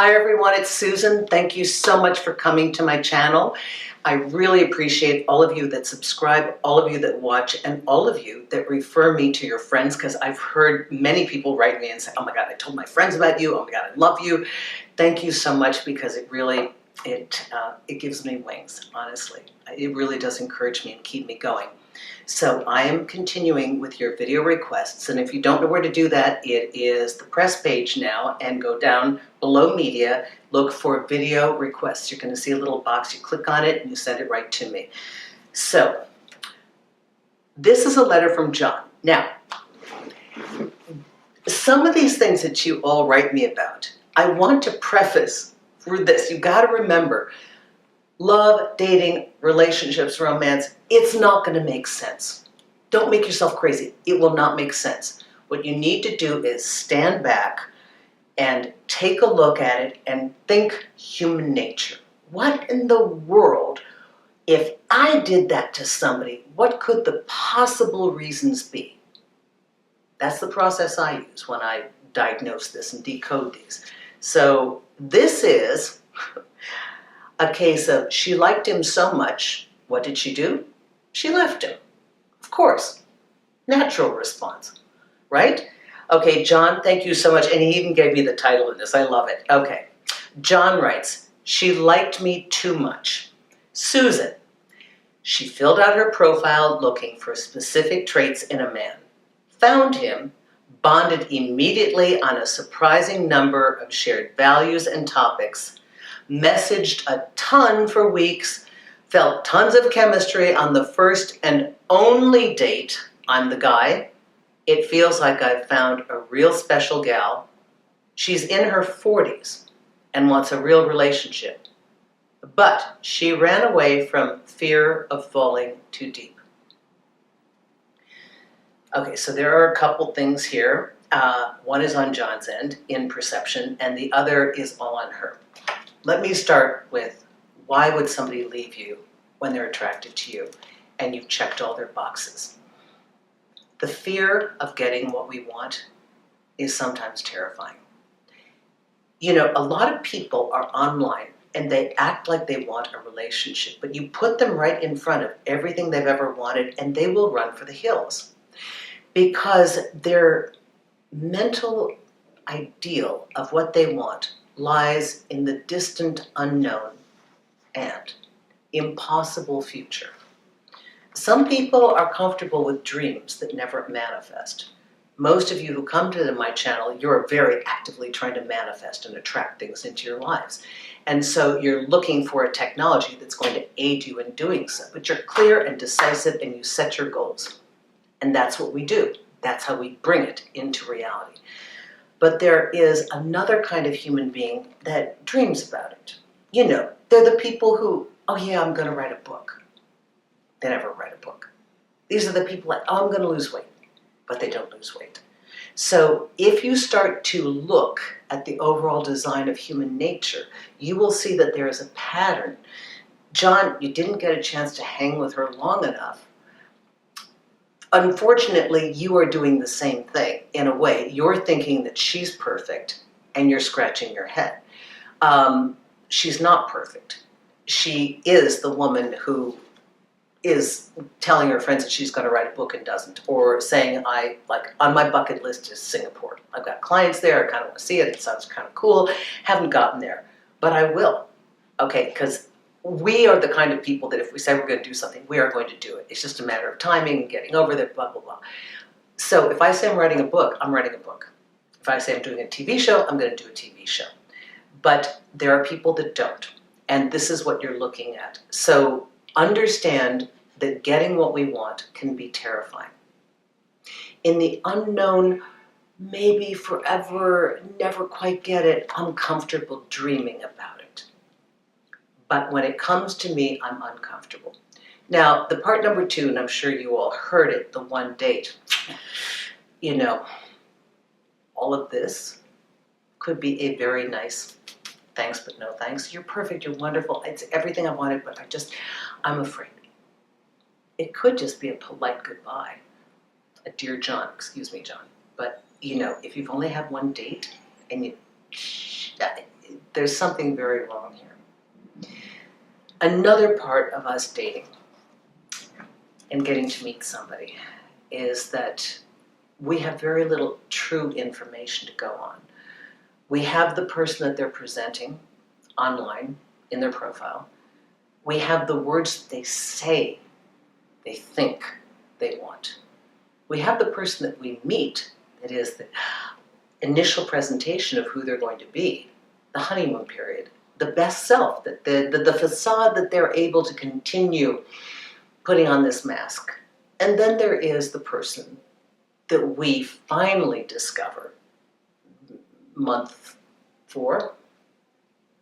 Hi everyone, it's Susan. Thank you so much for coming to my channel. I really appreciate all of you that subscribe, all of you that watch, and all of you that refer me to your friends, because I've heard many people write me and say, oh my God, I told my friends about you. Oh my God, I love you. Thank you so much, because it really, it gives me wings, honestly. It really does encourage me and keep me going. So I am continuing with your video requests, and if you don't know where to do that, it is the press page now, and go down below media, look for video requests. You're going to see a little box, you click on it and you send it right to me. So this is a letter from John. Now, some of these things that you all write me about, I want to preface through this. You've got to remember, love, dating, relationships, romance, it's not going to make sense. Don't make yourself crazy. It will not make sense. What you need to do is stand back and take a look at it and think human nature. What in the world, if I did that to somebody, what could the possible reasons be? That's the process I use when I diagnose this and decode these. So this is a case of she liked him so much. What did she do? She left him. Of course. Natural response, right? Okay, John, thank you so much. And he even gave me the title of this. I love it. Okay. John writes, she liked me too much. Susan, she filled out her profile looking for specific traits in a man. Found him, bonded immediately on a surprising number of shared values and topics, messaged a ton for weeks, felt tons of chemistry on the first and only date. I'm the guy. It feels like I've found a real special gal. She's in her 40s and wants a real relationship. But she ran away from fear of falling too deep. Okay, so there are a couple things here. One is on John's end in perception, and the other is all on her. Let me start with, why would somebody leave you when they're attracted to you and you've checked all their boxes? The fear of getting what we want is sometimes terrifying. You know, a lot of people are online and they act like they want a relationship, but you put them right in front of everything they've ever wanted and they will run for the hills, because their mental ideal of what they want lies in the distant unknown and impossible future. Some people are comfortable with dreams that never manifest. Most of you who come to my channel, you're very actively trying to manifest and attract things into your lives. And so you're looking for a technology that's going to aid you in doing so. But you're clear and decisive and you set your goals. And that's what we do. That's how we bring it into reality. But there is another kind of human being that dreams about it. You know, they're the people who, oh yeah, I'm going to write a book. They never write a book. These are the people like, oh, I'm going to lose weight, but they don't lose weight. So if you start to look at the overall design of human nature, you will see that there is a pattern. John, you didn't get a chance to hang with her long enough. Unfortunately, you are doing the same thing in a way. You're thinking that she's perfect and you're scratching your head. She's not perfect. She is the woman who is telling her friends that she's going to write a book and doesn't, or saying, on my bucket list is Singapore. I've got clients there, I kind of want to see it, it sounds kind of cool, haven't gotten there, but I will, okay, because we are the kind of people that if we say we're going to do something, we are going to do it. It's just a matter of timing, getting over there, blah, blah, blah. So if I say I'm writing a book, I'm writing a book. If I say I'm doing a TV show, I'm going to do a TV show. But there are people that don't, and this is what you're looking at. So understand that getting what we want can be terrifying. In the unknown, maybe forever, never quite get it, I'm comfortable dreaming about it. But when it comes to me, I'm uncomfortable. Now, the part number 2, and I'm sure you all heard it, the one date. You know, all of this could be a very nice thanks but no thanks. You're perfect, you're wonderful, it's everything I wanted, but I'm afraid. It could just be a polite goodbye. A dear John, excuse me, John. But, you know, if you've only had one date and there's something very wrong here. Another part of us dating and getting to meet somebody is that we have very little true information to go on. We have the person that they're presenting online in their profile. We have the words that they say they think they want. We have the person that we meet, that is the initial presentation of who they're going to be, the honeymoon period, the best self, the facade that they're able to continue putting on this mask. And then there is the person that we finally discover month 4,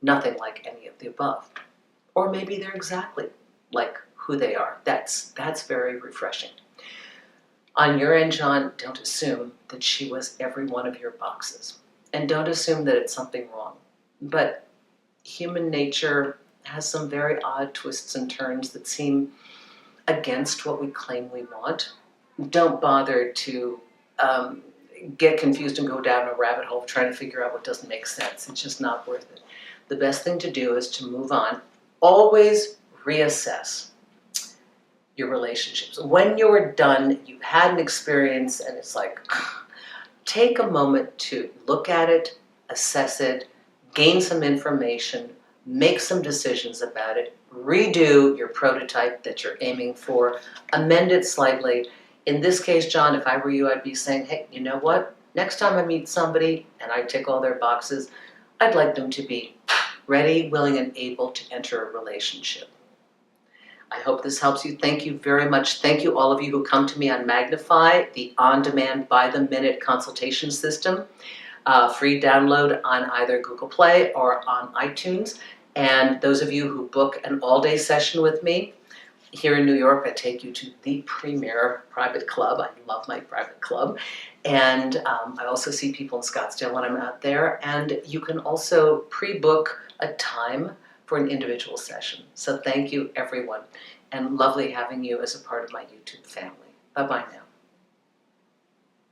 nothing like any of the above. Or maybe they're exactly like who they are. That's very refreshing. On your end, John, don't assume that she was every one of your boxes. And don't assume that it's something wrong. But human nature has some very odd twists and turns that seem against what we claim we want. Don't bother to get confused and go down a rabbit hole trying to figure out what doesn't make sense. It's just not worth it. The best thing to do is to move on. Always reassess your relationships. When you're done, you've had an experience and it's like, take a moment to look at it, assess it, gain some information, make some decisions about it, redo your prototype that you're aiming for, amend it slightly. In this case, John, if I were you, I'd be saying, hey, you know what? Next time I meet somebody and I tick all their boxes, I'd like them to be ready, willing, and able to enter a relationship. I hope this helps you. Thank you very much. Thank you all of you who come to me on Magnify, the on-demand, by-the-minute consultation system. Free download on either Google Play or on iTunes. And those of you who book an all-day session with me, here in New York, I take you to the premier private club. I love my private club. And I also see people in Scottsdale when I'm out there. And you can also pre-book a time for an individual session. So thank you, everyone. And lovely having you as a part of my YouTube family. Bye-bye now.